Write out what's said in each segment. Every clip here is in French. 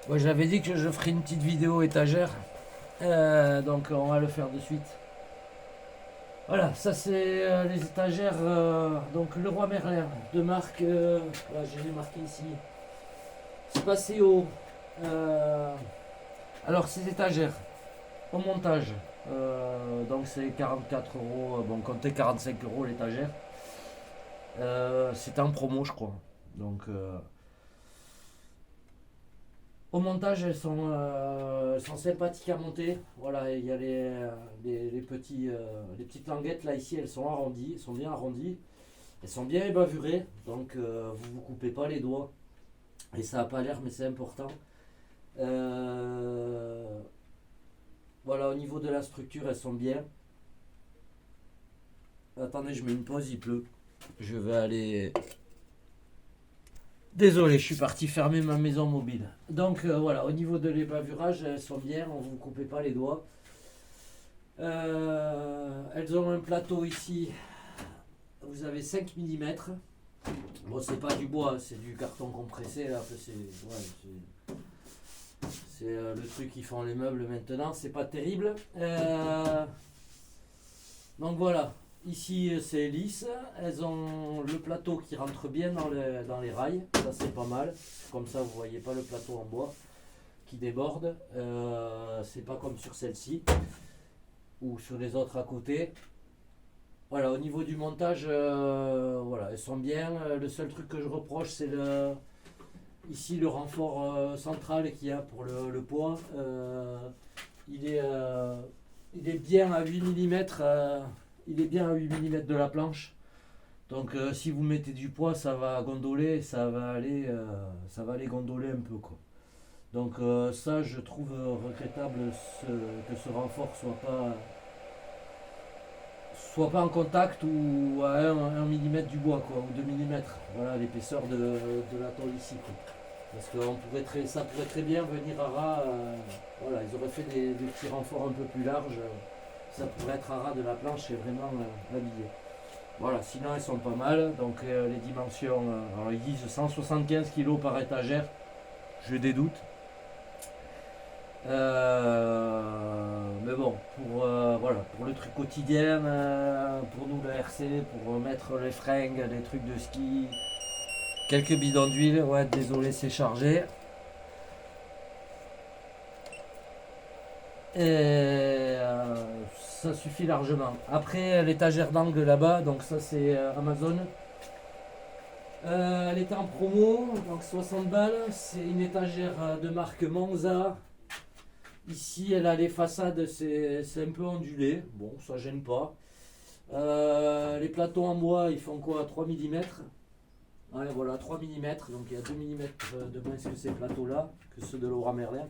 Moi, j'avais dit que je ferais une petite vidéo étagère. Donc, on va le faire de suite. Voilà, ça c'est les étagères. Donc, le roi Merlin de marque. Voilà, je l'ai marqué ici. Spaceo. Euh, alors, ces étagères, au montage. Donc, c'est 44 euros. Bon, comptez 45 euros l'étagère. C'était en promo, je crois. Donc, au montage, elles sont sympathiques à monter. Voilà, il y a les petites languettes là ici, elles sont arrondies, elles sont bien arrondies, elles sont bien ébavurées, donc vous vous coupez pas les doigts. Et ça n'a pas l'air, mais c'est important. Euh, voilà, au niveau de la structure, elles sont bien. Attendez, je mets une pause, il pleut. Je vais aller. Désolé, je suis parti fermer ma maison mobile. Donc voilà, au niveau de l'ébavurage, elles sont bien, on ne vous coupez pas les doigts. Elles ont un plateau ici, vous avez 5 mm. Bon, c'est pas du bois, c'est du carton compressé. Là. C'est le truc qui font les meubles maintenant, c'est pas terrible. Donc voilà, ici c'est lisse. Elles ont le plateau qui rentre bien dans les rails, ça c'est pas mal. Comme ça, vous voyez pas le plateau en bois qui déborde. C'est pas comme sur celle-ci ou sur les autres à côté. Voilà, au niveau du montage, voilà, elles sont bien. Le seul truc que je reproche, c'est ici le renfort central qu'il y a pour le poids. Il, est, euh, il est bien à 8 mm. Il est bien à 8 mm de la planche. Donc si vous mettez du poids, ça va gondoler, ça va aller gondoler un peu quoi. Donc ça, je trouve regrettable que ce renfort soit pas en contact ou à 1 mm du bois, quoi, ou 2 mm. Voilà l'épaisseur de la tôle ici. Quoi. Parce que ça pourrait très bien venir à ras. Voilà, ils auraient fait des petits renforts un peu plus larges. Ça pourrait être à ras de la planche et vraiment l'habiller. Voilà, sinon elles sont pas mal. Donc les dimensions, alors ils disent 175 kg par étagère. Je des doutes. Mais bon, voilà, pour le truc quotidien, pour nous le RC, pour mettre les fringues, les trucs de ski, quelques bidons d'huile, ouais, désolé, c'est chargé. Et ça suffit largement. Après, l'étagère d'angle là-bas, donc ça c'est Amazon. Elle était en promo, donc 60 balles. C'est une étagère de marque Monza. Ici, elle a les façades, c'est un peu ondulé. Bon, ça gêne pas. Les plateaux en bois, ils font quoi? 3 mm. Ouais, voilà, 3 mm. Donc il y a 2 mm de moins que ces plateaux-là, que ceux de Laura Merlin.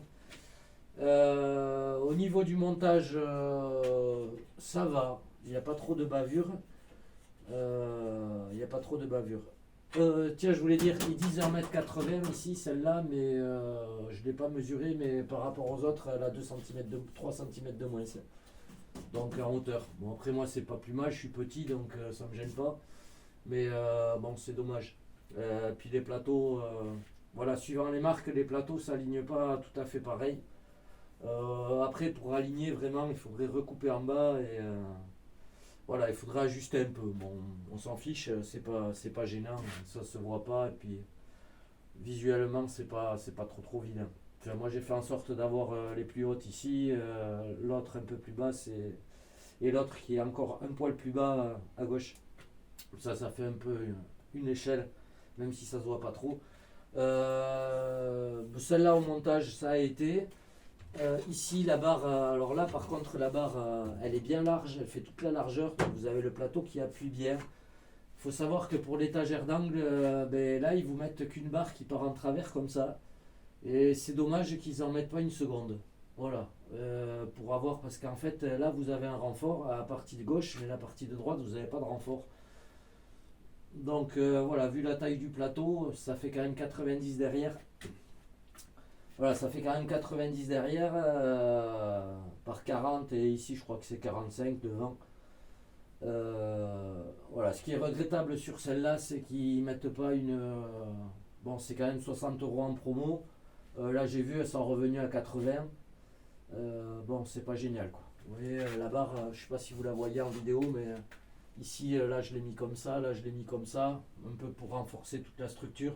Au niveau du montage, ça va. Il n'y a pas trop de bavure. Il n'y a pas trop de bavure. Tiens, je voulais dire, ils disent 1,80 m ici, celle-là, mais je ne l'ai pas mesurée, mais par rapport aux autres, elle a 3 cm de moins. Donc en hauteur. Bon, après, moi, c'est pas plus mal, je suis petit, donc ça me gêne pas. Mais bon, c'est dommage. Puis les plateaux, voilà, suivant les marques, les plateaux s'alignent pas tout à fait pareil. Après, pour aligner vraiment, il faudrait recouper en bas et voilà, il faudrait ajuster un peu. Bon, on s'en fiche, c'est pas gênant, ça se voit pas et puis visuellement, c'est pas trop vilain. Enfin, moi, j'ai fait en sorte d'avoir les plus hautes ici, l'autre un peu plus basse et l'autre qui est encore un poil plus bas à gauche. Ça fait un peu une échelle, même si ça se voit pas trop. Celle-là au montage, ça a été. Ici, la barre, alors là par contre, la barre, elle est bien large, elle fait toute la largeur, donc vous avez le plateau qui appuie bien. Il faut savoir que pour l'étagère d'angle, ben, là, ils vous mettent qu'une barre qui part en travers comme ça. Et c'est dommage qu'ils en mettent pas une seconde. Voilà. Pour avoir, parce qu'en fait, là, vous avez un renfort à la partie de gauche, mais la partie de droite, vous n'avez pas de renfort. Donc voilà, vu la taille du plateau, ça fait quand même 90 derrière. Voilà, ça fait quand même 90 derrière par 40 et ici je crois que c'est 45 devant. Voilà, ce qui est regrettable sur celle-là, c'est qu'ils mettent pas une. Bon, c'est quand même 60 euros en promo. Là j'ai vu, elles sont revenues à 80. Bon, c'est pas génial quoi. Vous voyez, la barre, je sais pas si vous la voyez en vidéo, mais ici, là je l'ai mis comme ça, là je l'ai mis comme ça, un peu pour renforcer toute la structure.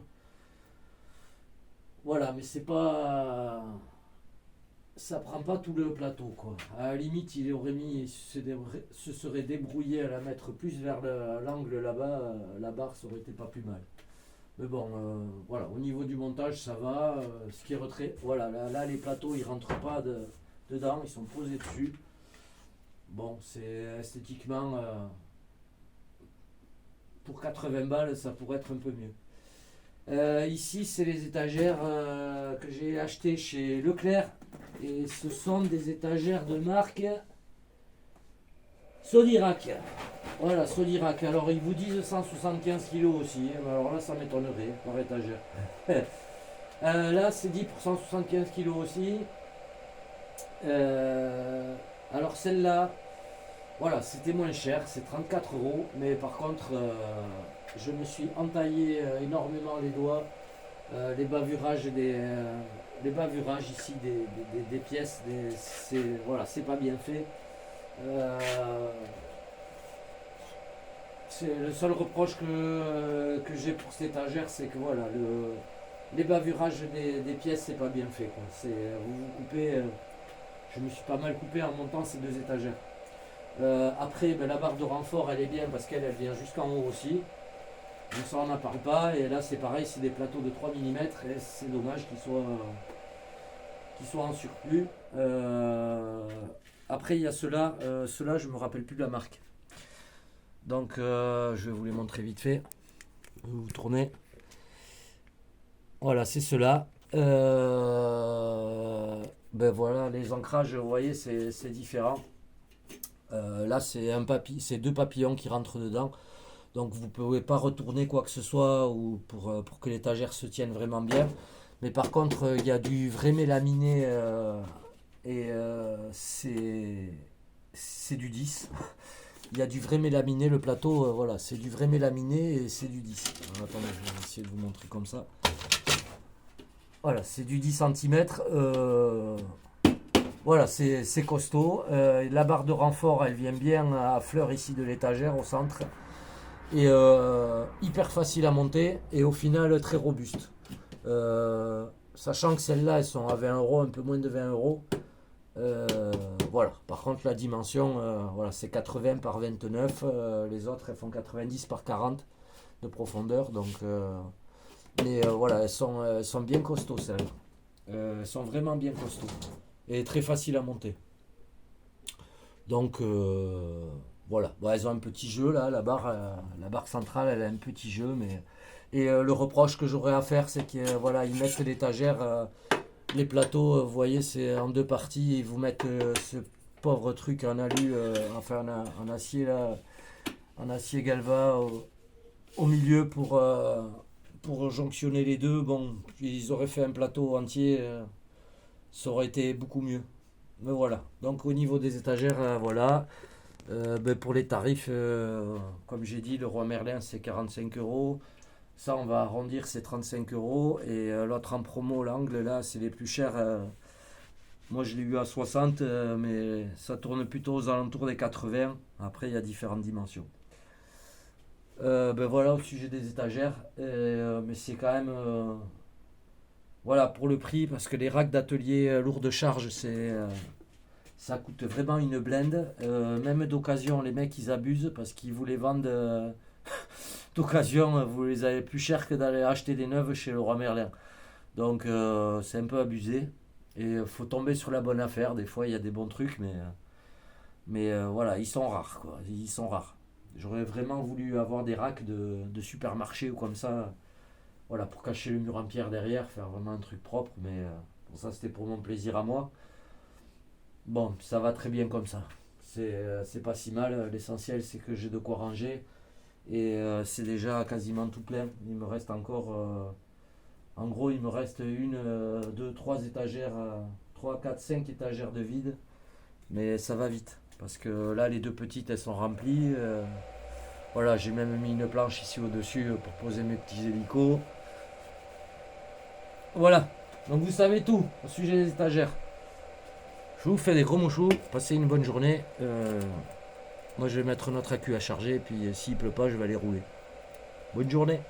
Voilà, mais c'est pas. Ça prend pas tout le plateau quoi. À la limite, il aurait mis, se serait débrouillé à la mettre plus vers l'angle là-bas, la barre ça aurait été pas plus mal. Mais bon, voilà, au niveau du montage, ça va. Ce qui est retrait, voilà, là, les plateaux ils rentrent pas dedans, ils sont posés dessus. Bon, c'est esthétiquement, pour 80 balles, ça pourrait être un peu mieux. Ici, c'est les étagères que j'ai achetées chez Leclerc. Et ce sont des étagères de marque Solirac. Voilà, Solirac. Alors, ils vous disent 175 kg aussi. Alors là, ça m'étonnerait par étagère. Là, c'est dit pour 175 kg aussi. Alors, celle-là, voilà, c'était moins cher. C'est 34 euros. Mais par contre, je me suis entaillé énormément les doigts. Les bavurages les bavurages ici des pièces, voilà, c'est pas bien fait. C'est le seul reproche que j'ai pour cette étagère, c'est que voilà, les bavurages des pièces, c'est pas bien fait quoi. Vous coupez, je me suis pas mal coupé en montant ces deux étagères. Après, ben, la barre de renfort, elle est bien parce qu'elle vient jusqu'en haut aussi. Donc ça, on n'en parle pas. Et là, c'est pareil, c'est des plateaux de 3 mm et c'est dommage qu'ils soient en surplus. Après, il y a ceux-là. Ceux-là, je ne me rappelle plus de la marque. Donc, je vais vous les montrer vite fait. Vous tournez. Voilà, c'est ceux-là. Ben voilà, les ancrages, vous voyez, c'est différent. Là, c'est deux papillons qui rentrent dedans. Donc vous ne pouvez pas retourner quoi que ce soit ou pour que l'étagère se tienne vraiment bien. Mais par contre, il y a du vrai mélaminé et c'est du 10. Il y a du vrai mélaminé, le plateau, voilà, c'est du vrai mélaminé et c'est du 10. Alors, attendez, je vais essayer de vous montrer comme ça. Voilà, c'est du 10 cm. Voilà, c'est costaud. La barre de renfort, elle vient bien à fleur ici de l'étagère au centre. Et hyper facile à monter et au final très robuste. Sachant que celles-là elles sont à 20 euros, un peu moins de 20 euros. Voilà, par contre la dimension, voilà, c'est 80 par 29, les autres elles font 90 par 40 de profondeur. Donc, mais voilà, elles sont bien costauds celles-là. Elles sont vraiment bien costauds et très faciles à monter. Donc voilà, bon, elles ont un petit jeu là, la barre centrale elle a un petit jeu, mais et le reproche que j'aurais à faire c'est que voilà, ils mettent l'étagère, les plateaux, vous voyez c'est en deux parties, ils vous mettent ce pauvre truc en alu, enfin en acier là, en acier galva au milieu pour jonctionner les deux. Bon, ils auraient fait un plateau entier, ça aurait été beaucoup mieux. Mais voilà, donc au niveau des étagères, voilà. Ben pour les tarifs, comme j'ai dit, le Roi Merlin c'est 45 euros. Ça, on va arrondir, c'est 35 euros. Et l'autre en promo, l'angle, là, c'est les plus chers. Moi, je l'ai eu à 60, mais ça tourne plutôt aux alentours des 80. Après, il y a différentes dimensions. Ben voilà, au sujet des étagères. Mais c'est quand même. Voilà, pour le prix, parce que les racks d'atelier lourd de charge, ça coûte vraiment une blinde. Même d'occasion, les mecs ils abusent parce qu'ils vous les vendent d'occasion, vous les avez plus cher que d'aller acheter des neuves chez le Roi Merlin. Donc c'est un peu abusé. Et il faut tomber sur la bonne affaire. Des fois il y a des bons trucs, mais voilà, ils sont rares quoi. Ils sont rares. J'aurais vraiment voulu avoir des racks de supermarché ou comme ça. Voilà, pour cacher le mur en pierre derrière, faire vraiment un truc propre. Mais pour ça c'était pour mon plaisir à moi. Bon, ça va très bien comme ça. C'est pas si mal. L'essentiel, c'est que j'ai de quoi ranger. Et c'est déjà quasiment tout plein. Il me reste encore. En gros, il me reste une, deux, trois étagères. 3, 4, 5 étagères de vide. Mais ça va vite. Parce que là, les deux petites, elles sont remplies. Voilà, j'ai même mis une planche ici au-dessus pour poser mes petits hélicos. Voilà. Donc vous savez tout au sujet des étagères. Je vous fais des gros mouchous, passez une bonne journée. Moi je vais mettre notre accu à charger, puis s'il pleut pas, je vais aller rouler. Bonne journée.